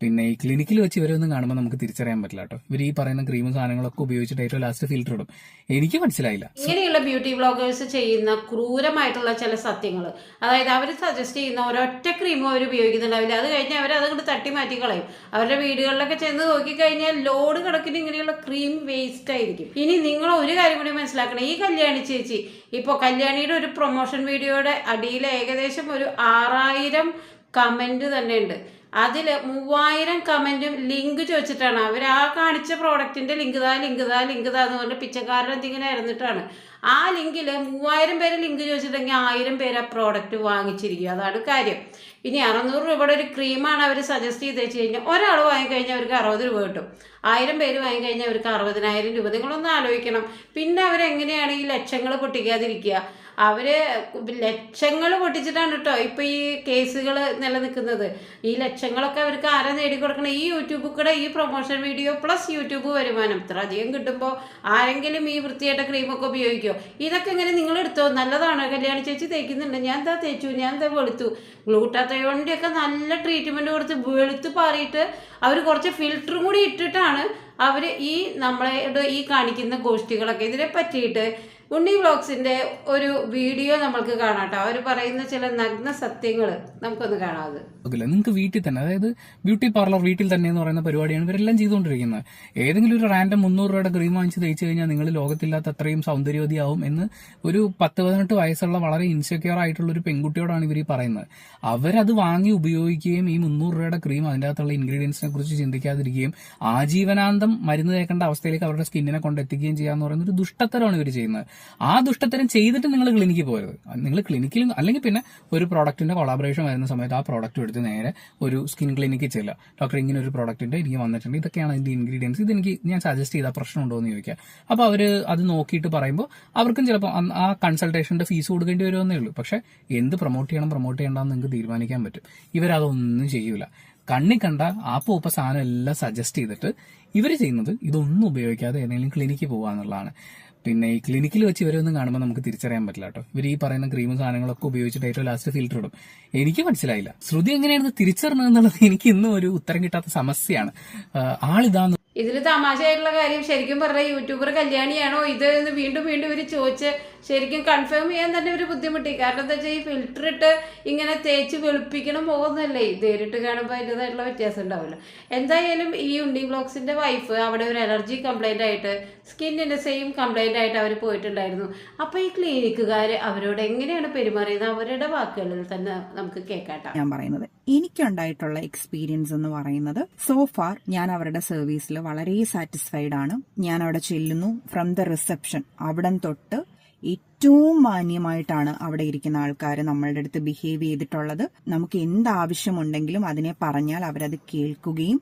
പിന്നെ ഈ ക്ലിനിക്കിൽ വെച്ച് ഇവരൊന്നും കാണുമ്പോൾ നമുക്ക് തിരിച്ചറിയാൻ പറ്റില്ല കേട്ടോ. ഇവർ ഈ പറയുന്ന ക്രീമും സാധനങ്ങളൊക്കെ ഉപയോഗിച്ചിട്ട് ഏറ്റവും ലാസ്റ്റ് ഫിൽറ്റർ ഇടും. എനിക്ക് മനസ്സിലായില്ല. ഇങ്ങനെയുള്ള ബ്യൂട്ടി വ്ളോഗേഴ്സ് ചെയ്യുന്ന ക്രൂരമായിട്ടുള്ള ചില സത്യങ്ങൾ, അതായത് അവർ സജസ്റ്റ് ചെയ്യുന്ന ഒരൊറ്റ ക്രീമും അവർ ഉപയോഗിക്കുന്നുണ്ടാവില്ല. അത് കഴിഞ്ഞാൽ അവർ അതുകൊണ്ട് തട്ടി മാറ്റി കളയും. അവരുടെ വീടുകളിലൊക്കെ ചെന്ന് നോക്കിക്കഴിഞ്ഞാൽ ലോഡ് കണക്കിന് ഇങ്ങനെയുള്ള ക്രീം വേസ്റ്റ് ആയിരിക്കും. ഇനി നിങ്ങൾ ഒരു കാര്യം കൂടി മനസ്സിലാക്കണം. ഈ കല്യാണി ചേച്ചി ഇപ്പോൾ കല്യാണിയുടെ ഒരു പ്രൊമോഷൻ വീഡിയോയുടെ അടിയിൽ ഏകദേശം ഒരു 6000 കമന്റ് തന്നെ ഉണ്ട്. അതിൽ 3000 കമന്റും ലിങ്ക് ചോദിച്ചിട്ടാണ്. അവർ ആ കാണിച്ച പ്രോഡക്റ്റിന്റെ ലിങ്ക് താ എന്ന് പറഞ്ഞ പിച്ചക്കാരൻ എന്തിങ്ങനെ ഇരുന്നിട്ടാണ്. ആ ലിങ്കിൽ 3000 പേര് ലിങ്ക് ചോദിച്ചിട്ടുണ്ടെങ്കിൽ 1000 പേര് ആ പ്രോഡക്റ്റ് വാങ്ങിച്ചിരിക്കും. അതാണ് കാര്യം. ഇനി 600 രൂപയുടെ ഒരു ക്രീമാണ് അവർ സജസ്റ്റ് ചെയ്ത് വെച്ച് കഴിഞ്ഞാൽ ഒരാൾ വാങ്ങിക്കഴിഞ്ഞാൽ അവർക്ക് 60 രൂപ കിട്ടും. 1000 പേര് വാങ്ങിക്കഴിഞ്ഞാൽ അവർക്ക് 60,000 രൂപ. നിങ്ങളൊന്ന് ആലോചിക്കണം. പിന്നെ അവരെങ്ങനെയാണ് ഈ ലക്ഷങ്ങൾ പൊട്ടിക്കാതിരിക്കുക? അവര് ലക്ഷങ്ങൾ പൊട്ടിച്ചിട്ടാണ് കേട്ടോ ഇപ്പൊ ഈ കേസുകൾ നിലനിൽക്കുന്നത്. ഈ ലക്ഷങ്ങളൊക്കെ അവർക്ക് ആരാ നേടിക്കൊടുക്കണം? ഈ യൂട്യൂബിൽ കൂടെ ഈ പ്രൊമോഷൻ വീഡിയോ പ്ലസ് യൂട്യൂബ് വരുമാനം ഇത്ര അധികം കിട്ടുമ്പോൾ ആരെങ്കിലും ഈ വൃത്തിയായിട്ട ക്രീമൊക്കെ ഉപയോഗിക്കുമോ? ഇതൊക്കെ ഇങ്ങനെ നിങ്ങൾ എടുത്തോ? നല്ലതാണ്. കല്യാണി ചേച്ചി തേക്കുന്നുണ്ട്, ഞാൻ എന്താ തേച്ചു, ഞാൻ എന്താ വെളുത്തു. ഗ്ലൂട്ടാത്തയോണിൻ്റെ ഒക്കെ നല്ല ട്രീറ്റ്മെന്റ് കൊടുത്ത് വെളുത്ത് പാറിയിട്ട് അവർ കുറച്ച് ഫിൽറ്ററും കൂടി ഇട്ടിട്ടാണ് അവർ ഈ നമ്മളെ ഈ കാണിക്കുന്ന ഗോഷ്ഠികളൊക്കെ ഇതിനെ പറ്റിയിട്ട്. ഉണ്ണി വ്ളോഗ്സിന്റെ ഒരു വീഡിയോ നമ്മൾക്ക് കാണാട്ടോ. അവർ പറയുന്ന ചില നഗ്ന സത്യങ്ങൾ നമുക്കൊന്ന് കാണാതെ. നിങ്ങൾക്ക് വീട്ടിൽ തന്നെ, അതായത് ബ്യൂട്ടി പാർലർ വീട്ടിൽ തന്നെ എന്ന് പറയുന്ന പരിപാടിയാണ് ഇവരെല്ലാം ചെയ്തുകൊണ്ടിരിക്കുന്നത്. ഏതെങ്കിലും ഒരു റാൻഡം 300 രൂപയുടെ ക്രീം വാങ്ങിച്ച് തേച്ച് കഴിഞ്ഞാൽ നിങ്ങൾ ലോകത്തില്ലാത്ത അത്രയും സൗന്ദര്യവതിയാവും എന്ന് ഒരു 10-18 വയസ്സുള്ള വളരെ ഇൻസെക്യൂർ ആയിട്ടുള്ള ഒരു പെൺകുട്ടിയോടാണ് ഇവർ ഈ പറയുന്നത്. അവരത് വാങ്ങി ഉപയോഗിക്കുകയും ഈ 300 രൂപയുടെ ക്രീം അതിൻ്റെ അകത്തുള്ള ഇൻഗ്രീഡിയൻസിനെ കുറിച്ച് ചിന്തിക്കാതിരിക്കുകയും ആജീവനാന്തം മരുന്ന് തേക്കേണ്ട അവസ്ഥയിലേക്ക് അവരുടെ സ്കിന്നിനെ കൊണ്ടെത്തിക്കുകയും ചെയ്യാന്ന് പറയുന്ന ഒരു ദുഷ്ടത്തരമാണ് ഇവർ ചെയ്യുന്നത്. ആ ദുഷ്ടത്തരം ചെയ്തിട്ട് നിങ്ങൾ ക്ലിനിക്കിൽ പോകരുത്. നിങ്ങൾ ക്ലിനിക്കിൽ അല്ലെങ്കിൽ പിന്നെ ഒരു പ്രോഡക്റ്റിന്റെ കൊളാബറേഷൻ വരുന്ന സമയത്ത് ആ പ്രോഡക്റ്റ് എടുത്ത് നേരെ ഒരു സ്കിൻ ക്ലിനിക്കിൽ ചെല്ലുക. ഡോക്ടർ ഇങ്ങനെ ഒരു പ്രോഡക്റ്റിന്റെ എനിക്ക് വന്നിട്ടുണ്ട്, ഇതൊക്കെയാണ് അതിന്റെ ഇൻഗ്രീഡിയൻസ്, ഇതെനിക്ക് ഞാൻ സജസ്റ്റ് ചെയ്താൽ പ്രശ്നമുണ്ടോ എന്ന് ചോദിക്കുക. അപ്പോൾ അവർ അത് നോക്കിയിട്ട് പറയുമ്പോൾ അവർക്കും ചിലപ്പോൾ ആ കൺസൾട്ടേഷന്റെ ഫീസ് കൊടുക്കേണ്ടി വരുമെന്നേ ഉള്ളൂ. പക്ഷെ എന്ത് പ്രൊമോട്ട് ചെയ്യണ്ടെന്ന് നിങ്ങൾക്ക് തീരുമാനിക്കാൻ പറ്റും. ഇവരതൊന്നും ചെയ്യൂല. കണ്ണി കണ്ട ആ പൂപ്പ സാധനം എല്ലാം സജസ്റ്റ് ചെയ്തിട്ട് ഇവർ ചെയ്യുന്നത് ഇതൊന്നും ഉപയോഗിക്കാതെ ഏതെങ്കിലും ക്ലിനിക്കിൽ പോകുക എന്നുള്ളതാണ്. പിന്നെ ഈ ക്ലിനിക്കിൽ വെച്ച് ഇവരൊന്നും കാണുമ്പോൾ നമുക്ക് തിരിച്ചറിയാൻ പറ്റില്ല കേട്ടോ. ഇവർ ഈ പറയുന്ന ക്രീമും സാധനങ്ങളൊക്കെ ഉപയോഗിച്ചിട്ട് ഏറ്റവും ലാസ്റ്റ് ഫിൽറ്റർ ഇടും. എനിക്ക് മനസ്സിലായില്ല ശ്രുതി എങ്ങനെയാണ് തിരിച്ചറിഞ്ഞതെന്നുള്ളത്. എനിക്ക് ഇന്നും ഒരു ഉത്തരം കിട്ടാത്ത സമസ്യയാണ്. ആളിതാന്ന് ഇതിൽ തമാശയായിട്ടുള്ള കാര്യം, ശരിക്കും പറഞ്ഞ യൂട്യൂബർ കല്യാണിയാണോ ഇത് എന്ന് വീണ്ടും വീണ്ടും ഇവർ ചോദിച്ച് ശരിക്കും കൺഫേം ചെയ്യാൻ തന്നെ ഒരു ബുദ്ധിമുട്ടി. കാരണം എന്താ വെച്ചാൽ ഈ ഫിൽറ്റർ ഇട്ട് ഇങ്ങനെ തേച്ച് വെളുപ്പിക്കണം പോകുന്നല്ലേ. നേരിട്ട് കാണുമ്പോൾ അതിൻ്റെതായിട്ടുള്ള വ്യത്യാസം ഉണ്ടാവില്ല. എന്തായാലും ഈ ഉണ്ണി വ്ളോഗ്സിന്റെ വൈഫ് അവിടെ ഒരു അലർജി കംപ്ലൈന്റ് ആയിട്ട്, സ്കിന്നിന്റെ സെയിം കംപ്ലൈന്റ് ആയിട്ട് അവർ പോയിട്ടുണ്ടായിരുന്നു. അപ്പൊ ഈ ക്ലിനിക്കുകാർ അവരോട് എങ്ങനെയാണ് പെരുമാറിയത് അവരുടെ വാക്കുകളിൽ തന്നെ നമുക്ക് കേൾക്കാട്ടോ. ഞാൻ പറയുന്നത് എനിക്കുണ്ടായിട്ടുള്ള എക്സ്പീരിയൻസ് എന്ന് പറയുന്നത്, സോ ഫാർ ഞാൻ അവരുടെ സർവീസിൽ വളരെ സാറ്റിസ്ഫൈഡ് ആണ്. ഞാൻ അവിടെ ചെല്ലുന്നു, ഫ്രം ദ റിസപ്ഷൻ അവിടം തൊട്ട് ഏറ്റവും മാന്യമായിട്ടാണ് അവിടെ ഇരിക്കുന്ന ആൾക്കാർ നമ്മളുടെ അടുത്ത് ബിഹേവ് ചെയ്തിട്ടുള്ളത്. നമുക്ക് എന്താവശ്യമുണ്ടെങ്കിലും അതിനെ പറഞ്ഞാൽ അവരത് കേൾക്കുകയും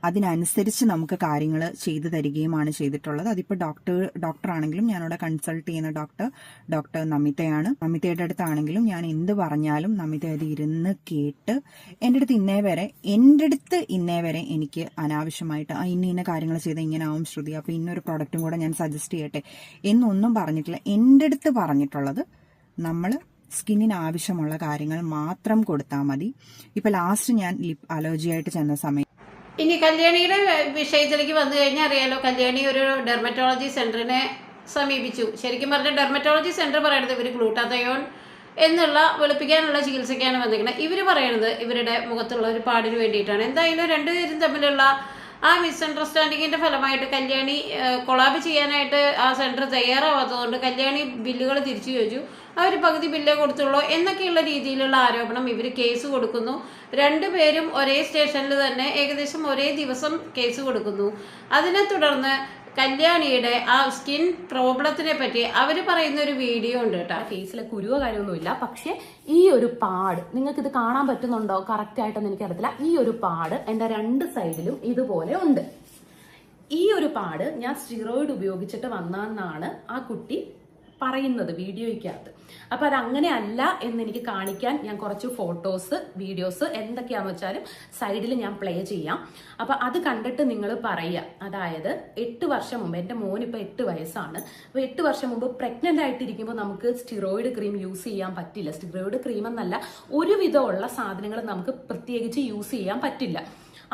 അതിനനുസരിച്ച് നമുക്ക് കാര്യങ്ങൾ ചെയ്തു തരികയുമാണ് ചെയ്തിട്ടുള്ളത്. അതിപ്പോൾ ഡോക്ടർ ആണെങ്കിലും ഞാനവിടെ കൺസൾട്ട് ചെയ്യുന്ന ഡോക്ടർ നമിതയാണ്. നമിതയുടെ അടുത്താണെങ്കിലും ഞാൻ എന്ത് പറഞ്ഞാലും നമിത അത് ഇരുന്ന് കേട്ട് എൻ്റെ അടുത്ത് ഇന്നേ വരെ എനിക്ക് അനാവശ്യമായിട്ട് ഇന്ന കാര്യങ്ങൾ ചെയ്താൽ ഇങ്ങനെ ആവും ശ്രുതി, അപ്പോൾ ഇന്നൊരു പ്രോഡക്റ്റും കൂടെ ഞാൻ സജസ്റ്റ് ചെയ്യട്ടെ എന്നൊന്നും പറഞ്ഞിട്ടില്ല. എൻ്റെ അടുത്ത് പറഞ്ഞിട്ടുള്ളത് നമ്മൾ സ്കിന്നിന് ആവശ്യമുള്ള കാര്യങ്ങൾ മാത്രം കൊടുത്താൽ മതി. ഇപ്പൊ ലാസ്റ്റ് ഞാൻ ലിപ് അലർജി ആയിട്ട് ചെന്ന സമയം, ഇനി കല്യാണിയുടെ വിഷയത്തിലേക്ക് വന്നു കഴിഞ്ഞാൽ അറിയാലോ, കല്യാണി ഒരു ഡെർമറ്റോളജി സെന്ററിനെ സമീപിച്ചു. ശരിക്കും പറഞ്ഞ ഡെർമറ്റോളജി സെന്റർ പറയുന്നത് ഇവർ ഗ്ലൂട്ടാത്തയോൺ എന്നുള്ള വെളുപ്പിക്കാനുള്ള ചികിത്സയ്ക്കാണ് വന്നിരിക്കുന്നത്. ഇവർ പറയുന്നത് ഇവരുടെ മുഖത്തുള്ള ഒരു പാടിന് വേണ്ടിയിട്ടാണ്. എന്തായാലും രണ്ടുപേരും തമ്മിലുള്ള ആ മിസ്അണ്ടർസ്റ്റാൻഡിങ്ങിന്റെ ഫലമായിട്ട് കല്യാണി കൊളാബ് ചെയ്യാനായിട്ട് ആ സെന്റർ തയ്യാറാവാത്തതുകൊണ്ട് കല്യാണി ബില്ലുകൾ തിരിച്ചു ചോദിച്ചു. അവർ പകുതി ബില്ലേ കൊടുത്തുള്ളൂ എന്നൊക്കെയുള്ള രീതിയിലുള്ള ആരോപണം. ഇവർ കേസ് കൊടുക്കുന്നു. രണ്ടുപേരും ഒരേ സ്റ്റേഷനിൽ തന്നെ ഏകദേശം ഒരേ ദിവസം കേസ് കൊടുക്കുന്നു. അതിനെ തുടർന്ന് കല്യാണിയുടെ ആ സ്കിൻ പ്രോബ്ലത്തിനെ പറ്റി അവർ പറയുന്ന ഒരു വീഡിയോ ഉണ്ട് കേട്ടോ. ഫേസിലെ കുരുവോ കാര്യമൊന്നുമില്ല, പക്ഷെ ഈ ഒരു പാട് നിങ്ങൾക്ക് ഇത് കാണാൻ പറ്റുന്നുണ്ടോ കറക്റ്റ് ആയിട്ടൊന്നും എനിക്കറിയത്തില്ല. ഈ ഒരു പാട് എൻ്റെ 2 സൈഡിലും ഇതുപോലെ ഉണ്ട്. ഈ ഒരു പാട് ഞാൻ സ്റ്റിറോയിഡ് ഉപയോഗിച്ചിട്ട് വന്നാന്നാണ് ആ കുട്ടി പറയുന്നത് വീഡിയോയ്ക്കകത്ത്. അപ്പൊ അത് അങ്ങനെ അല്ല എന്ന് എനിക്ക് കാണിക്കാൻ ഞാൻ കുറച്ച് ഫോട്ടോസ് വീഡിയോസ് എന്തൊക്കെയാന്ന് വെച്ചാലും സൈഡിൽ ഞാൻ പ്ലേ ചെയ്യാം. അപ്പൊ അത് കണ്ടിട്ട് നിങ്ങൾ പറയുക. അതായത് 8 വർഷം മുമ്പ്, എൻ്റെ മോനിപ്പോൾ 8 വയസ്സാണ്. അപ്പോൾ 8 വർഷം മുമ്പ് പ്രഗ്നന്റ് ആയിട്ടിരിക്കുമ്പോൾ നമുക്ക് സ്റ്റിറോയിഡ് ക്രീം യൂസ് ചെയ്യാൻ പറ്റില്ല. സ്റ്റിറോയിഡ് ക്രീം എന്നല്ല, ഒരുവിധമുള്ള സാധനങ്ങൾ നമുക്ക് പ്രത്യേകിച്ച് യൂസ് ചെയ്യാൻ പറ്റില്ല.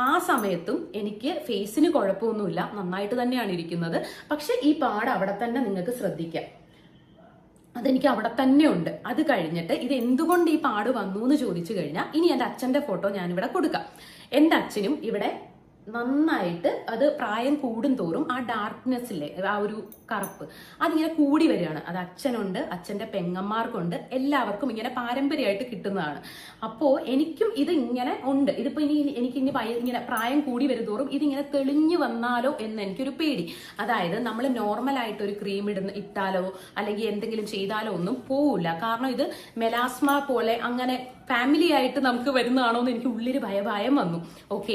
ആ സമയത്തും എനിക്ക് ഫേസിന് കുഴപ്പമൊന്നുമില്ല, നന്നായിട്ട് തന്നെയാണ് ഇരിക്കുന്നത്. പക്ഷെ ഈ പാട് അവിടെ തന്നെ നിങ്ങൾക്ക് ശ്രദ്ധിക്കാം, അതെനിക്ക് അവിടെ തന്നെ ഉണ്ട്. അത് കഴിഞ്ഞിട്ട് ഇത് എന്തുകൊണ്ട് ഈ പാട് വന്നു എന്ന് ചോദിച്ചു കഴിഞ്ഞാൽ ഇനി എൻ്റെ അച്ഛൻ്റെ ഫോട്ടോ ഞാനിവിടെ കൊടുക്കാം. എൻ്റെ അച്ഛനും ഇവിടെ നന്നായിട്ട് അത് പ്രായം കൂടും തോറും ആ ഡാർക്ക്നെസ്സിലെ ആ ഒരു കറുപ്പ് അതിങ്ങനെ കൂടി വരികയാണ്. അത് അച്ഛനുണ്ട്, അച്ഛൻ്റെ പെങ്ങന്മാർക്കുണ്ട്, എല്ലാവർക്കും ഇങ്ങനെ പാരമ്പര്യമായിട്ട് കിട്ടുന്നതാണ്. അപ്പോൾ എനിക്കും ഇത് ഇങ്ങനെ ഉണ്ട്. ഇതിപ്പോൾ എനിക്കിനി ഇങ്ങനെ പ്രായം കൂടി വരുന്തോറും ഇതിങ്ങനെ തെളിഞ്ഞു വന്നാലോ എന്ന് എനിക്കൊരു പേടി. അതായത് നമ്മൾ നോർമലായിട്ട് ഒരു ക്രീം ഇട്ടാലോ അല്ലെങ്കിൽ എന്തെങ്കിലും ചെയ്താലോ ഒന്നും പോവില്ല. കാരണം ഇത് മെലാസ്മ പോലെ അങ്ങനെ ഫാമിലി ആയിട്ട് നമുക്ക് വരുന്നതാണോ എന്ന് എനിക്ക് ഉള്ളിൽ ഭയം വന്നു. ഓക്കെ,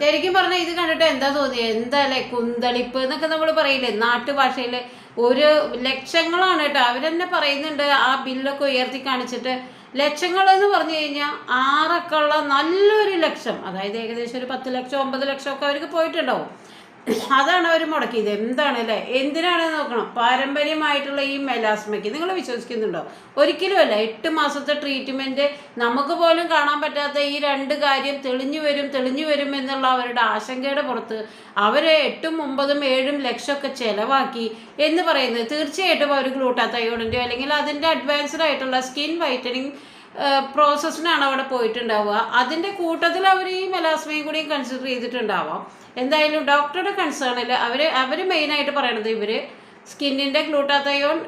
ശരിക്കും പറഞ്ഞാൽ ഇത് കണ്ടിട്ട് എന്താ തോന്നിയത്? എന്താല്ലേ കുന്തളിപ്പ് എന്നൊക്കെ നമ്മൾ പറയില്ലേ നാട്ടുഭാഷയില്? ഒരു ലക്ഷങ്ങളാണ് കേട്ടോ. അവരെന്നെ പറയുന്നുണ്ട്, ആ ബില്ലൊക്കെ ഉയർത്തി കാണിച്ചിട്ട് ലക്ഷങ്ങൾ എന്ന് പറഞ്ഞു കഴിഞ്ഞാൽ 6 ഉള്ള നല്ലൊരു ലക്ഷം, അതായത് ഏകദേശം ഒരു 10 ലക്ഷം 9 ലക്ഷം ഒക്കെ അവർക്ക് പോയിട്ടുണ്ടാവും. അതാണ് അവർ മുടക്കിയത്. എന്താണ് അല്ലേ, എന്തിനാണെന്ന് നോക്കണം. പാരമ്പര്യമായിട്ടുള്ള ഈ മെലാസ്മയ്ക്ക് നിങ്ങൾ വിശ്വസിക്കുന്നുണ്ടോ? ഒരിക്കലും അല്ല. 8 മാസത്തെ ട്രീറ്റ്മെന്റ് നമുക്ക് പോലും കാണാൻ പറ്റാത്ത ഈ 2 കാര്യം തെളിഞ്ഞു വരും എന്നുള്ള അവരുടെ ആശങ്കയുടെ പുറത്ത് അവരെ 8, 9, 7 ലക്ഷമൊക്കെ ചെലവാക്കി എന്ന് പറയുന്നത് തീർച്ചയായിട്ടും അവർ ഗ്ലൂട്ടാത്തയോണിൻ്റെയോ അല്ലെങ്കിൽ അതിൻ്റെ അഡ്വാൻസ്ഡ് ആയിട്ടുള്ള സ്കിൻ വൈറ്റനിങ് പ്രോസസ്സിനാണ് അവിടെ പോയിട്ടുണ്ടാവുക. അതിൻ്റെ കൂട്ടത്തിൽ അവർ ഈ മെലാസ്മയും കൂടിയും കൺസിഡർ ചെയ്തിട്ടുണ്ടാവാം. എന്തായാലും ഡോക്ടറുടെ കൺസേണിൽ അവർ മെയിനായിട്ട് പറയണത് ഇവർ സ്കിന്നിൻ്റെ ഗ്ലൂട്ടാത്തയോൺ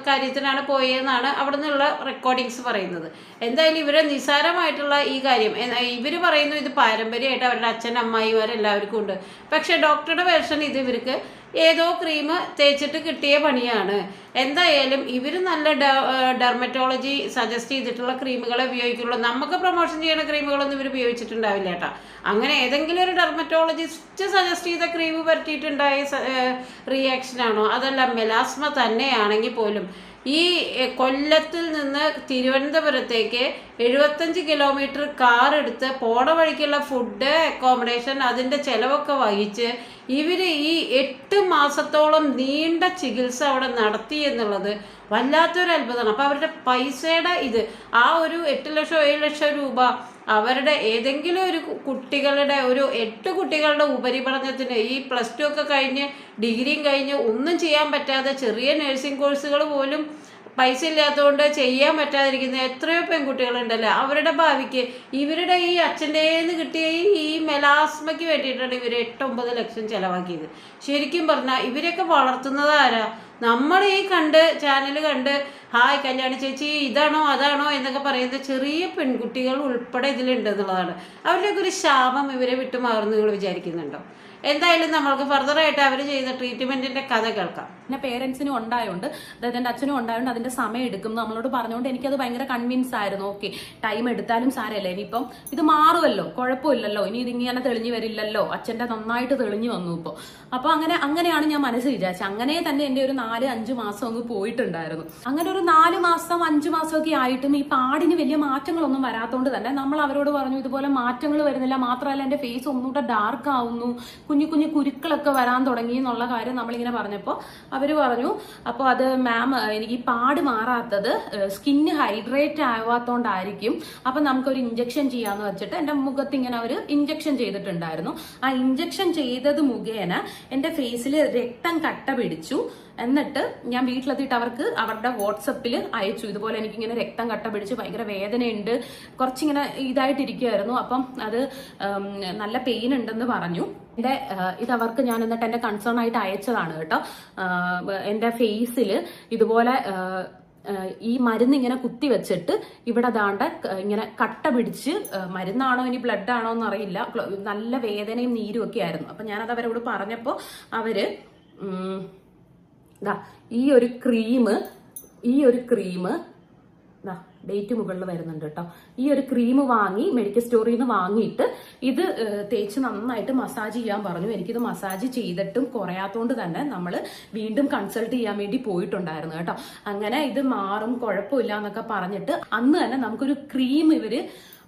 കാര്യത്തിനാണ് പോയതെന്നാണ് അവിടെ നിന്നുള്ള റെക്കോർഡിങ്സ് പറയുന്നത്. എന്തായാലും ഇവരെ നിസ്സാരമായിട്ടുള്ള ഈ കാര്യം ഇവർ പറയുന്നു ഇത് പാരമ്പര്യമായിട്ട് അവരുടെ അച്ഛൻ അമ്മായിമാരെല്ലാവർക്കും ഉണ്ട്. പക്ഷേ ഡോക്ടറുടെ വേർഷൻ ഇത് ഇവർക്ക് ഏതോ ക്രീം തേച്ചിട്ട് കിട്ടിയ പണിയാണ്. എന്തായാലും ഇവർ നല്ല ഡെർമറ്റോളജി സജസ്റ്റ് ചെയ്തിട്ടുള്ള ക്രീമുകളെ ഉപയോഗിക്കുള്ളൂ. നമുക്ക് പ്രൊമോഷൻ ചെയ്യുന്ന ക്രീമുകളൊന്നും ഇവർ ഉപയോഗിച്ചിട്ടുണ്ടാവില്ല കേട്ടോ. അങ്ങനെ ഏതെങ്കിലും ഒരു ഡെർമറ്റോളജിസ്റ്റ് സജസ്റ്റ് ചെയ്ത ക്രീം പറ്റിയിട്ടുണ്ടായ റിയാക്ഷനാണോ? അതല്ല മെലാസ്മ തന്നെയാണെങ്കിൽ പോലും ഈ കൊല്ലത്തിൽ നിന്ന് തിരുവനന്തപുരത്തേക്ക് 75 കിലോമീറ്റർ കാർ എടുത്ത് പോണ വഴിക്കുള്ള ഫുഡ്, അക്കോമഡേഷൻ, അതിൻ്റെ ചിലവൊക്കെ വഹിച്ച് ഇവർ ഈ 8 മാസത്തോളം നീണ്ട ചികിത്സ അവിടെ നടത്തി എന്നുള്ളത് വല്ലാത്തൊരു അത്ഭുതമാണ്. അപ്പോൾ അവരുടെ പൈസയുടെ ആ ഒരു 8 ലക്ഷം 7 ലക്ഷം രൂപ അവരുടെ ഏതെങ്കിലും ഒരു കുട്ടികളുടെ ഒരു 8 കുട്ടികളുടെ ഉപരിപഠനത്തിന് ഈ +2 ഒക്കെ കഴിഞ്ഞ് ഡിഗ്രിയും കഴിഞ്ഞ് ഒന്നും ചെയ്യാൻ പറ്റാതെ ചെറിയ നഴ്സിംഗ് കോഴ്സുകൾ പോലും പൈസ ഇല്ലാത്തതുകൊണ്ട് ചെയ്യാൻ പറ്റാതിരിക്കുന്ന എത്രയോ പെൺകുട്ടികളുണ്ടല്ലോ. അവരുടെ ഭാവിക്ക് ഇവരുടെ ഈ അച്ഛൻ്റെന്ന് കിട്ടിയ ഈ മെലാസ്മയ്ക്ക് വേണ്ടിയിട്ടാണ് ഇവർ 8-9 ലക്ഷം ചിലവാക്കിയത്. ശരിക്കും പറഞ്ഞാൽ ഇവരെയൊക്കെ വളർത്തുന്നത് ആരാ? നമ്മൾ ഈ ചാനൽ കണ്ട് ഹായ് കല്യാണി ചേച്ചി ഇതാണോ അതാണോ എന്നൊക്കെ പറയുന്ന ചെറിയ പെൺകുട്ടികൾ ഉൾപ്പെടെ ഇതിലുണ്ട് എന്നുള്ളതാണ്. അവരുടെയൊക്കെ ഒരു ശാപം ഇവരെ വിട്ടുമാറുന്നു നിങ്ങൾ വിചാരിക്കുന്നുണ്ടോ? എന്തായാലും നമ്മൾക്ക് ഫർദറായിട്ട് അവർ ചെയ്ത ട്രീറ്റ്മെന്റിന്റെ കഥ കേൾക്കാം. പിന്നെ പേരൻസിനും ഉണ്ടായോണ്ട്, അതായത് എൻ്റെ അച്ഛനും ഉണ്ടായോണ്ട് അതിന്റെ സമയം എടുക്കും നമ്മളോട് പറഞ്ഞുകൊണ്ട് എനിക്കത് ഭയങ്കര കൺവിൻസ് ആയിരുന്നു. ഓക്കെ, ടൈം എടുത്താലും സാരമല്ല, ഇനിയിപ്പം ഇത് മാറുമല്ലോ, കുഴപ്പമില്ലല്ലോ, ഇനി ഇതിങ്ങനെ തെളിഞ്ഞു വരില്ലല്ലോ, അച്ഛൻ്റെ നന്നായിട്ട് തെളിഞ്ഞു വന്നു ഇപ്പോൾ. അപ്പോൾ അങ്ങനെയാണ് ഞാൻ മനസ്സ് വിചാരിച്ചത്. അങ്ങനെ തന്നെ എൻ്റെ ഒരു 4-5 മാസം അങ്ങ് പോയിട്ടുണ്ടായിരുന്നു. അങ്ങനെ ഒരു 4 മാസം 5 മാസമൊക്കെ ആയിട്ടും ഈ പാടിന് വലിയ മാറ്റങ്ങളൊന്നും വരാത്തതുകൊണ്ട് തന്നെ നമ്മൾ അവരോട് പറഞ്ഞു ഇതുപോലെ മാറ്റങ്ങൾ വരുന്നില്ല, മാത്രമല്ല എൻ്റെ ഫേസ് ഒന്നുകൂടെ ഡാർക്ക് ആവുന്നു, കുഞ്ഞു കുഞ്ഞു കുരുക്കളൊക്കെ വരാൻ തുടങ്ങി എന്നുള്ള കാര്യം നമ്മളിങ്ങനെ പറഞ്ഞപ്പോൾ അവർ പറഞ്ഞു അപ്പോൾ അത് മാം എനിക്ക് ഈ പാട് മാറാത്തത് സ്കിന്ന് ഹൈഡ്രേറ്റ് ആവാത്തോണ്ടായിരിക്കും, അപ്പം നമുക്കൊരു ഇഞ്ചക്ഷൻ ചെയ്യാന്ന് വെച്ചിട്ട് എൻ്റെ മുഖത്ത് ഇങ്ങനെ അവർ ഇഞ്ചക്ഷൻ ചെയ്തിട്ടുണ്ടായിരുന്നു. ആ ഇഞ്ചക്ഷൻ ചെയ്തത് മുഖേന എൻ്റെ ഫേസിൽ രക്തം കട്ട പിടിച്ചു. എന്നിട്ട് ഞാൻ വീട്ടിലെത്തിയിട്ട് അവർക്ക് അവരുടെ വാട്സപ്പിൽ അയച്ചു, ഇതുപോലെ എനിക്കിങ്ങനെ രക്തം കട്ട പിടിച്ച് ഭയങ്കര വേദനയുണ്ട്, കുറച്ചിങ്ങനെ ഇതായിട്ടിരിക്കുമായിരുന്നു, അപ്പം അത് നല്ല പെയിൻ ഉണ്ടെന്ന് പറഞ്ഞു. ഇതവർക്ക് ഞാൻ എന്നിട്ട് എൻ്റെ കൺസേൺ ആയിട്ട് അയച്ചതാണ് കേട്ടോ. എൻ്റെ ഫേസിൽ ഇതുപോലെ ഈ മരുന്ന് ഇങ്ങനെ കുത്തി വെച്ചിട്ട് ഇവിടെ ദാണ്ട ഇങ്ങനെ കട്ട പിടിച്ച്, മരുന്നാണോ ഇനി ബ്ലഡ് ആണോ എന്നറിയില്ല, നല്ല വേദനയും നീരും ഒക്കെ ആയിരുന്നു. അപ്പം ഞാനത് അവരോട് പറഞ്ഞപ്പോൾ അവര് ഈ ഒരു ക്രീം ഡേറ്റ് മുകളിൽ വരുന്നുണ്ട് കേട്ടോ. ഈ ഒരു ക്രീം വാങ്ങി മെഡിക്കൽ സ്റ്റോറിൽ നിന്ന് വാങ്ങിയിട്ട് ഇത് തേച്ച് നന്നായിട്ട് മസാജ് ചെയ്യാൻ പറഞ്ഞു. എനിക്കിത് മസാജ് ചെയ്തിട്ടും കുറയാത്തോണ്ട് തന്നെ നമ്മൾ വീണ്ടും കൺസൾട്ട് ചെയ്യാൻ വേണ്ടി പോയിട്ടുണ്ടായിരുന്നു കേട്ടോ. അങ്ങനെ ഇത് മാറും കുഴപ്പമില്ല എന്നൊക്കെ പറഞ്ഞിട്ട് അന്ന് തന്നെ നമുക്കൊരു ക്രീം ഇവര്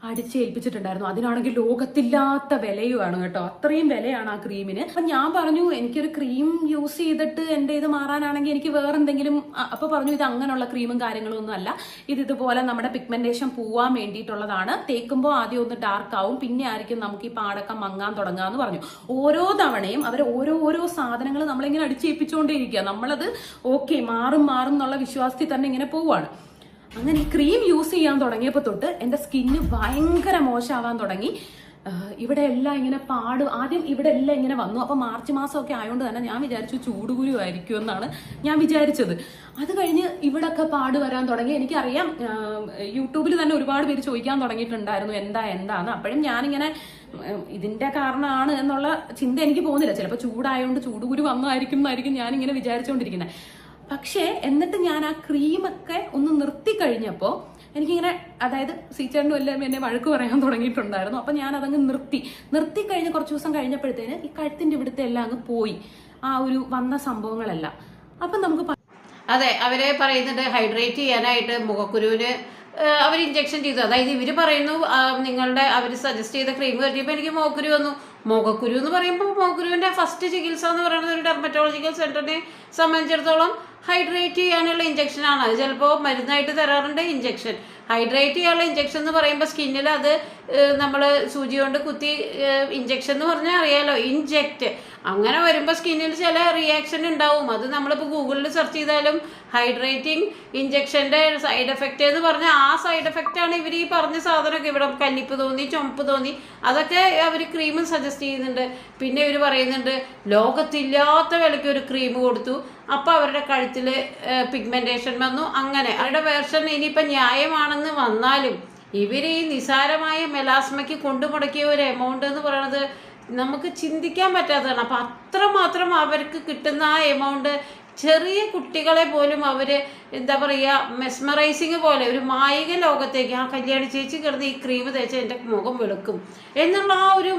അടിച്ചേൽപ്പിച്ചിട്ടുണ്ടായിരുന്നു. അതിനാണെങ്കിൽ ലോകത്തില്ലാത്ത വിലയുമാണ് കേട്ടോ, അത്രയും വിലയാണ് ആ ക്രീമിന്. അപ്പൊ ഞാൻ പറഞ്ഞു എനിക്കൊരു ക്രീം യൂസ് ചെയ്തിട്ട് എൻ്റെ ഇത് മാറാനാണെങ്കിൽ എനിക്ക് വേറെ എന്തെങ്കിലും, അപ്പൊ പറഞ്ഞു ഇത് അങ്ങനെയുള്ള ക്രീമും കാര്യങ്ങളും ഒന്നും അല്ല, ഇത് ഇതുപോലെ നമ്മുടെ പിഗ്മെന്റേഷൻ പോവാൻ വേണ്ടിയിട്ടുള്ളതാണ്, തേക്കുമ്പോൾ ആദ്യം ഒന്ന് ഡാർക്ക് ആവും, പിന്നെ ആയിരിക്കും നമുക്ക് ഈ പാടൊക്കെ മങ്ങാൻ തുടങ്ങാന്ന് പറഞ്ഞു. ഓരോ തവണയും അവർ ഓരോ സാധനങ്ങൾ നമ്മളിങ്ങനെ അടിച്ചേൽപ്പിച്ചുകൊണ്ടേയിരിക്കുക, നമ്മളത് ഓക്കെ മാറും എന്നുള്ള വിശ്വാസത്തിൽ തന്നെ ഇങ്ങനെ പോവാണ്. അങ്ങനെ ഈ ക്രീം യൂസ് ചെയ്യാൻ തുടങ്ങിയപ്പോൾ തൊട്ട് എൻ്റെ സ്കിന്ന് ഭയങ്കര മോശമാവാൻ തുടങ്ങി. ഇവിടെ എല്ലാം ഇങ്ങനെ ആദ്യം ഇവിടെ എല്ലാം ഇങ്ങനെ വന്നു. അപ്പൊ മാർച്ച് മാസമൊക്കെ ആയതുകൊണ്ട് തന്നെ ഞാൻ വിചാരിച്ചു ചൂടുകുരു ആയിരിക്കും എന്നാണ് ഞാൻ വിചാരിച്ചത്. അത് കഴിഞ്ഞ് ഇവിടൊക്കെ പാട് വരാൻ തുടങ്ങി. എനിക്കറിയാം യൂട്യൂബിൽ തന്നെ ഒരുപാട് പേര് ചോദിക്കാൻ തുടങ്ങിയിട്ടുണ്ടായിരുന്നു എന്താന്ന്. അപ്പോഴും ഞാനിങ്ങനെ ഇതിന്റെ കാരണമാണ് എന്നുള്ള ചിന്ത എനിക്ക് പോകുന്നില്ല. ചിലപ്പോൾ ചൂടായതുകൊണ്ട് ചൂടുകുരു വന്നതായിരിക്കും എന്നായിരിക്കും ഞാനിങ്ങനെ വിചാരിച്ചുകൊണ്ടിരിക്കുന്നത്. പക്ഷേ എന്നിട്ട് ഞാൻ ആ ക്രീമൊക്കെ ഒന്ന് നിർത്തി കഴിഞ്ഞപ്പോൾ എനിക്കിങ്ങനെ, അതായത് സീച്ചേട്ടനും എല്ലാം എന്നെ വഴക്ക് പറയാൻ തുടങ്ങിയിട്ടുണ്ടായിരുന്നു. അപ്പൊ ഞാൻ അതങ്ങ് നിർത്തി കഴിഞ്ഞ് കുറച്ച് ദിവസം കഴിഞ്ഞപ്പോഴത്തേന് ഈ കഴുത്തിന്റെ ഇവിടുത്തെ എല്ലാം അങ്ങ് പോയി, ആ ഒരു വന്ന സംഭവങ്ങളെല്ലാം. അപ്പൊ നമുക്ക് അതെ, അവരെ പറയുന്നുണ്ട് ഹൈഡ്രേറ്റ് ചെയ്യാനായിട്ട് മുഖക്കുരുവിന് അവർ ഇഞ്ചക്ഷൻ ചെയ്തു. അതായത് ഇവർ പറയുന്നു അവർ സജസ്റ്റ് ചെയ്ത ക്രീം കയറ്റിയപ്പോൾ എനിക്ക് മുഖക്കുരു വന്നു. മുഖക്കുരു എന്ന് പറയുമ്പോൾ മുഖക്കുരുവിൻ്റെ ഫസ്റ്റ് ചികിത്സ എന്ന് പറയുന്നത് ഒരു ഡെർമറ്റോളജിക്കൽ സെന്ററിനെ സംബന്ധിച്ചിടത്തോളം ഹൈഡ്രേറ്റ് ചെയ്യാനുള്ള ഇഞ്ചക്ഷനാണ്. അത് ചിലപ്പോൾ മരുന്നായിട്ട് തരാറുണ്ട് ഇഞ്ചക്ഷൻ. ഹൈഡ്രേറ്റ് ചെയ്യാനുള്ള ഇഞ്ചക്ഷൻ എന്ന് പറയുമ്പോൾ സ്കിന്നിൽ അത് നമ്മൾ സൂചി കൊണ്ട് കുത്തി ഇഞ്ചക്ഷൻ എന്ന് പറഞ്ഞാൽ അറിയാലോ, ഇൻജെക്റ്റ്. അങ്ങനെ വരുമ്പോൾ സ്കിന്നിൽ ചില റിയാക്ഷൻ ഉണ്ടാവും. അത് നമ്മളിപ്പോൾ ഗൂഗിളിൽ സെർച്ച് ചെയ്താലും ഹൈഡ്രേറ്റിംഗ് ഇഞ്ചക്ഷൻ്റെ സൈഡ് എഫക്റ്റ് എന്ന് പറഞ്ഞാൽ ആ സൈഡ് എഫക്റ്റാണ് ഇവർ ഈ പറഞ്ഞ സാധനമൊക്കെ. ഇവിടെ കല്ലിപ്പ് തോന്നി, ചുമപ്പ് തോന്നി, അതൊക്കെ അവർ ക്രീം സജസ്റ്റ് ചെയ്യുന്നുണ്ട്. പിന്നെ ഇവർ പറയുന്നുണ്ട് ലോകത്തില്ലാത്ത വിലയ്ക്ക് ഒരു ക്രീം കൊടുത്തു, അപ്പോൾ അവരുടെ കഴുത്തിൽ പിഗ്മെൻറ്റേഷൻ വന്നു. അങ്ങനെ അവരുടെ വേർഷൻ ഇനിയിപ്പോൾ ന്യായമാണെന്ന് വന്നാലും ഇവർ ഈ നിസാരമായ മെലാസ്മയ്ക്ക് കൊണ്ടുമുടക്കിയ ഒരു എമൗണ്ട് എന്ന് പറയുന്നത് നമുക്ക് ചിന്തിക്കാൻ പറ്റാത്തതാണ്. അപ്പം അത്രമാത്രം അവർക്ക് കിട്ടുന്ന ആ എമൗണ്ട് ചെറിയ കുട്ടികളെ പോലും അവർ എന്താ പറയുക മെസ്മറൈസിങ് പോലെ ഒരു മായിക ലോകത്തേക്ക്, ആ കല്യാണി ചേച്ചി കിടന്ന് ഈ ക്രീം തേച്ച് എൻ്റെ മുഖം വെളുക്കും എന്നുള്ള ആ ഒരു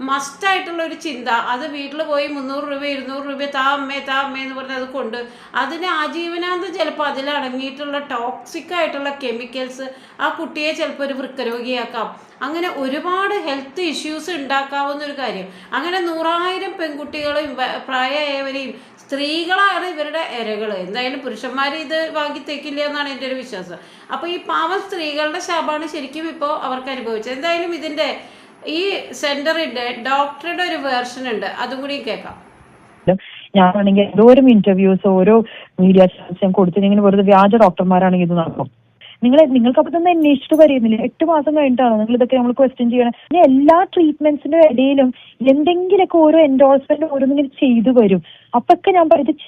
മസ്റ്റായിട്ടുള്ള ഒരു ചിന്ത, അത് വീട്ടിൽ പോയി 300 രൂപ 200 രൂപ താ അമ്മേ എന്ന് പറഞ്ഞ് അത് കൊണ്ട് അതിന് ആജീവനാന്തം ചിലപ്പോൾ അതിലടങ്ങിയിട്ടുള്ള ടോക്സിക് ആയിട്ടുള്ള കെമിക്കൽസ് ആ കുട്ടിയെ ചിലപ്പോൾ ഒരു വൃക്കരോഗിയാക്കാം. അങ്ങനെ ഒരുപാട് ഹെൽത്ത് ഇഷ്യൂസ് ഉണ്ടാക്കാവുന്ന ഒരു കാര്യം. അങ്ങനെ 100,000 പെൺകുട്ടികളെയും പ്രായമായവരെയും സ്ത്രീകളാണ് ഇവരുടെ ഇരകൾ. എന്തായാലും പുരുഷന്മാർ ഇത് വാങ്ങി തേക്കില്ല എന്നാണ് എൻ്റെ ഒരു വിശ്വാസം. അപ്പോൾ ഈ പാവം സ്ത്രീകളുടെ ശാപമാണ് ശരിക്കും ഇപ്പോൾ അവർക്ക് അനുഭവിച്ചത്. എന്തായാലും ഇതിൻ്റെ ഈ സെന്ററിന്റെ ഡോക്ടറുടെ ഒരു വേർഷൻ ഉണ്ട്, അതും കൂടി കേൾക്കാം. ഞാനാണെങ്കിൽ എന്തോരം ഇന്റർവ്യൂസ് ഓരോ മീഡിയ ചാനൽസ് കൊടുത്തിങ്ങനെ വെറുതെ വ്യാജ ഡോക്ടർമാരാണെങ്കിൽ ഇത് നടക്കും. നിങ്ങൾക്ക് അപ്പൊ തന്നെ അന്വേഷിച്ചിട്ട് പറയുന്നില്ല. 8 മാസം കഴിഞ്ഞിട്ടാണ് നിങ്ങൾ ഇതൊക്കെ നമ്മൾ ക്വസ്റ്റ്യൻ ചെയ്യണം. പിന്നെ എല്ലാ ട്രീറ്റ്മെന്റ്സിന്റെ ഇടയിലും എന്തെങ്കിലുമൊക്കെ ഓരോ എൻഡോഴ്സ്മെന്റ് ഓരോന്നിങ്ങനെ ചെയ്തു വരും. അപ്പൊക്കെ ഞാൻ പറയും ഇത്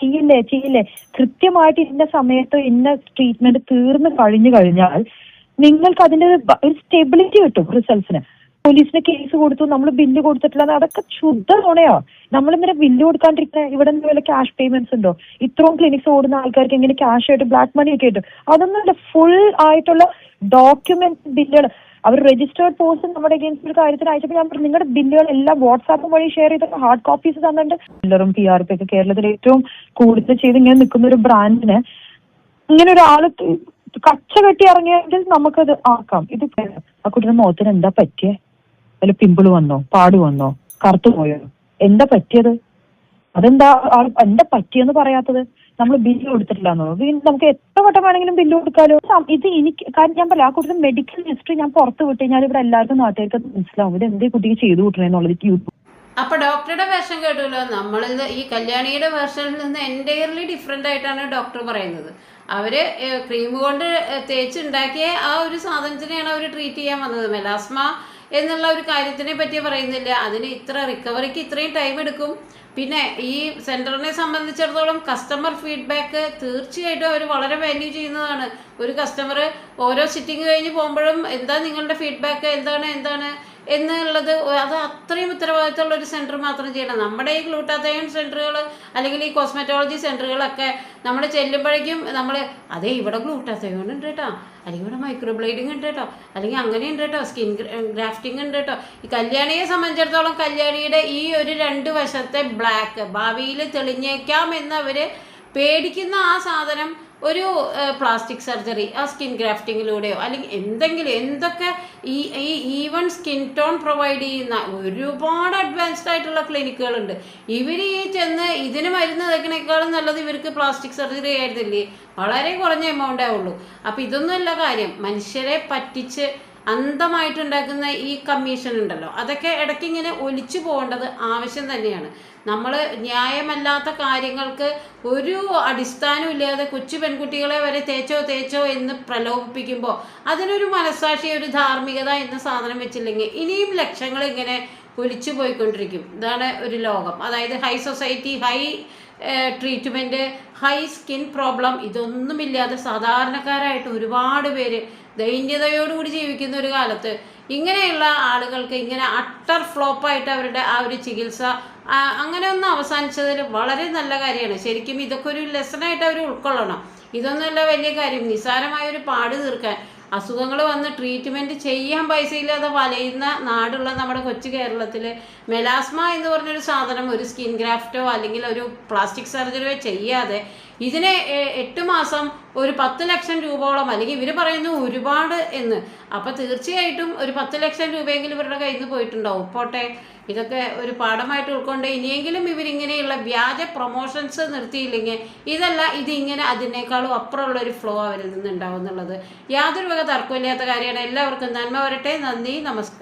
ചെയ്യില്ലേ. കൃത്യമായിട്ട് ഇന്ന സമയത്ത് ഇന്ന ട്രീറ്റ്മെന്റ് തീർന്നു കഴിഞ്ഞാൽ നിങ്ങൾക്ക് അതിന്റെ ഒരു സ്റ്റെബിലിറ്റി കിട്ടും റിസൾട്ട്സിന്. പോലീസിന് കേസ് കൊടുത്തു, നമ്മൾ ബില്ല് കൊടുത്തിട്ടില്ല, അതൊക്കെ ശുദ്ധ നുണയാ. നമ്മളിങ്ങനെ ബില്ല് കൊടുക്കാണ്ടിരിക്കുന്ന ഇവിടെ നിന്ന് വല്ല ക്യാഷ് പേയ്മെന്റ്സ് ഉണ്ടോ? ഇത്രയും ക്ലിനിക്സ് ഓടുന്ന ആൾക്കാർക്ക് എങ്ങനെ ക്യാഷ് ആയിട്ട് ബ്ലാക്ക് മണി ഒക്കെ ആയിട്ട്? അതൊന്നുമല്ല, ഫുൾ ആയിട്ടുള്ള ഡോക്യുമെന്റ് ബില്ലുകൾ അവർ രജിസ്റ്റേർഡ് പോസ്റ്റ് നമ്മുടെ അഗേൻസ്റ്റ് ഒരു കാര്യത്തിന് അയച്ചപ്പോൾ ഞാൻ പറഞ്ഞു നിങ്ങളുടെ ബില്ലുകൾ എല്ലാം വാട്സാപ്പ് വഴി ഷെയർ ചെയ്ത ഹാർഡ് കോപ്പീസ് തന്നിട്ടുണ്ട്. എല്ലാവരും PRP ഒക്കെ കേരളത്തിൽ ഏറ്റവും കൂടുതൽ ചെയ്ത് ഇങ്ങനെ നിൽക്കുന്ന ഒരു ബ്രാൻഡിന് ഇങ്ങനെ ഒരാള് കച്ച കെട്ടി ഇറങ്ങിയെങ്കിൽ നമുക്കത് ആക്കാം. ഇത് ആ കുട്ടിയുടെ മുഖത്തിന് എന്താ പറ്റിയേ? വല്ല പിമ്പിൾ വന്നോ, പാട് വന്നോ, കറുത്തു പോയോ, എന്താ പറ്റിയത്? അതെന്താ എന്താ പറ്റിയെന്ന് പറയാത്തത്? നമ്മൾ ബില്ല് കൊടുത്തിട്ടില്ലാന്നോ? നമുക്ക് എത്ര വട്ടം വേണമെങ്കിലും ബില്ല് കൊടുക്കാലോ. ഇത് എനിക്ക് കാരണം ഞാൻ പറയാം, ആ കുട്ടിയുടെ മെഡിക്കൽ ഹിസ്റ്ററി ഞാൻ പുറത്ത് വിട്ട് കഴിഞ്ഞാൽ ഇവിടെ എല്ലാവർക്കും നാട്ടുകാർക്ക് മനസ്സിലാവും ഇത് എന്തേ കുട്ടിക്ക് ചെയ്തു കൂട്ടണെന്നുള്ളത്. യൂട്യൂബ് അപ്പൊ ഡോക്ടറുടെ വേർഷൻ കേട്ടുല്ലോ. നമ്മളിന്ന് ഈ കല്യാണിയുടെ വേർഷനിൽ നിന്ന് എൻറ്റയർലി ഡിഫറെൻ്റ് ആയിട്ടാണ് ഡോക്ടർ പറയുന്നത്. അവര് ക്രീം കൊണ്ട് തേച്ചുണ്ടാക്കിയ ആ ഒരു സാധനത്തിനെയാണ് അവർ ട്രീറ്റ് ചെയ്യാൻ വന്നത്. മെലാസ്മ എന്നുള്ള ഒരു കാര്യത്തിനെ പറ്റി പറയുന്നില്ല. അതിന് റിക്കവറിക്ക് ഇത്രയും ടൈം എടുക്കും. പിന്നെ ഈ സെന്ററിനെ സംബന്ധിച്ചിടത്തോളം കസ്റ്റമർ ഫീഡ്ബാക്ക് തീർച്ചയായിട്ടും അവർ വളരെ വാല്യൂ ചെയ്യുന്നതാണ്. ഒരു കസ്റ്റമർ ഓരോ സിറ്റിംഗ് കഴിഞ്ഞ് പോകുമ്പോഴും എന്താ നിങ്ങളുടെ ഫീഡ്ബാക്ക്, എന്താണ് എന്നുള്ളത് അത് അത്രയും ഉത്തരവാദിത്തമുള്ള ഒരു സെൻറ്റർ മാത്രം ചെയ്യണം. നമ്മുടെ ഈ ഗ്ലൂട്ടാത്തയോൺ സെൻറ്ററുകൾ അല്ലെങ്കിൽ ഈ കോസ്മെറ്റോളജി സെൻറ്ററുകളൊക്കെ നമ്മൾ ചെല്ലുമ്പോഴേക്കും നമ്മൾ അതേ ഇവിടെ ഗ്ലൂട്ടാത്തയോൺ ഉണ്ട് കേട്ടോ, അല്ലെങ്കിൽ ഇവിടെ മൈക്രോബ്ലേഡിങ് ഉണ്ട് കേട്ടോ, അല്ലെങ്കിൽ അങ്ങനെയുണ്ട് കേട്ടോ, സ്കിൻ ഗ്രാഫ്റ്റിംഗ് ഉണ്ട് കേട്ടോ. ഈ കല്യാണിയെ സംബന്ധിച്ചിടത്തോളം കല്യാണിയുടെ ഈ ഒരു 2 വശത്തെ ബ്ലാക്ക് ഭാവിയിൽ തെളിഞ്ഞേക്കാം എന്നവർ പേടിക്കുന്ന ആ സാധനം ഒരു പ്ലാസ്റ്റിക് സർജറി ആ സ്കിൻ ഗ്രാഫ്റ്റിങ്ങിലൂടെയോ അല്ലെങ്കിൽ എന്തൊക്കെ ഈ ഈവൻ സ്കിൻ ടോൺ പ്രൊവൈഡ് ചെയ്യുന്ന ഒരുപാട് അഡ്വാൻസ്ഡ് ആയിട്ടുള്ള ക്ലിനിക്കുകളുണ്ട്. ഇവർ ഈ ചെന്ന് ഇതിന് മരുന്ന് തേക്കണേക്കാളും നല്ലത് ഇവർക്ക് പ്ലാസ്റ്റിക് സർജറി ആയിരുന്നില്ലേ, വളരെ കുറഞ്ഞ എമൗണ്ടേ ഉള്ളൂ. അപ്പം ഇതൊന്നുമല്ല കാര്യം, മനുഷ്യരെ പറ്റിച്ച് അന്ധമായിട്ടുണ്ടാക്കുന്ന ഈ കമ്മീഷൻ ഉണ്ടല്ലോ, അതൊക്കെ ഇടയ്ക്ക് ഇങ്ങനെ ഒലിച്ചു പോകേണ്ടത് ആവശ്യം തന്നെയാണ്. നമ്മൾ ന്യായമല്ലാത്ത കാര്യങ്ങൾക്ക് ഒരു അടിസ്ഥാനവും ഇല്ലാതെ കൊച്ചു പെൺകുട്ടികളെ വരെ തേച്ചോ എന്ന് പ്രലോഭിപ്പിക്കുമ്പോൾ അതിനൊരു മനസ്സാക്ഷി, ഒരു ധാർമ്മികത എന്ന സാധനം വെച്ചില്ലെങ്കിൽ ഇനിയും ലക്ഷങ്ങൾ ഇങ്ങനെ ഒലിച്ചു പോയിക്കൊണ്ടിരിക്കും. ഇതാണ് ഒരു ലോകം. അതായത് high society, high treatment, high skin problem, ഇതൊന്നുമില്ലാതെ സാധാരണക്കാരായിട്ട് ഒരുപാട് പേര് ദൈന്യതയോടുകൂടി ജീവിക്കുന്ന ഒരു കാലത്ത് ഇങ്ങനെയുള്ള ആളുകൾക്ക് ഇങ്ങനെ അട്ടർ ഫ്ലോപ്പായിട്ട് അവരുടെ ആ ഒരു ചികിത്സ അങ്ങനെ ഒന്ന് അവസാനിച്ചതിൽ വളരെ നല്ല കാര്യമാണ്. ശരിക്കും ഇതൊക്കെ ഒരു ലെസണായിട്ട് അവർ ഉൾക്കൊള്ളണം. ഇതൊന്നുമല്ല വലിയ കാര്യം. നിസ്സാരമായൊരു പാട് തീർക്കാൻ, അസുഖങ്ങൾ വന്ന് ട്രീറ്റ്മെൻറ്റ് ചെയ്യാൻ പൈസയില്ലാതെ വലയുന്ന നാടുള്ള നമ്മുടെ കൊച്ചു കേരളത്തിൽ മെലാസ്മ എന്ന് പറഞ്ഞൊരു സാധനം ഒരു സ്കിൻ ഗ്രാഫ്റ്റോ അല്ലെങ്കിൽ ഒരു പ്ലാസ്റ്റിക് സർജറിയോ ചെയ്യാതെ ഇതിനെ 8 മാസം ഒരു 10 ലക്ഷം രൂപയോളം, അല്ലെങ്കിൽ ഇവർ പറയുന്നു ഒരുപാട് എന്ന്, അപ്പോൾ തീർച്ചയായിട്ടും ഒരു 10 ലക്ഷം രൂപയെങ്കിലും ഇവരുടെ കയ്യിൽ നിന്ന് പോയിട്ടുണ്ടാവും. പോട്ടെ, ഇതൊക്കെ ഒരു പാഠമായിട്ട് ഉൾക്കൊണ്ട് ഇനിയെങ്കിലും ഇവരിങ്ങനെയുള്ള വ്യാജ പ്രൊമോഷൻസ് നിർത്തിയില്ലെങ്കിൽ ഇതിങ്ങനെ അതിനേക്കാളും അപ്പുറമുള്ളൊരു ഫ്ലോ അവരിൽ നിന്ന് ഉണ്ടാവും എന്നുള്ളത് യാതൊരു വക തർക്കമില്ലാത്ത കാര്യമാണ്. എല്ലാവർക്കും നന്മ വരട്ടെ. നന്ദി, നമസ്കാരം.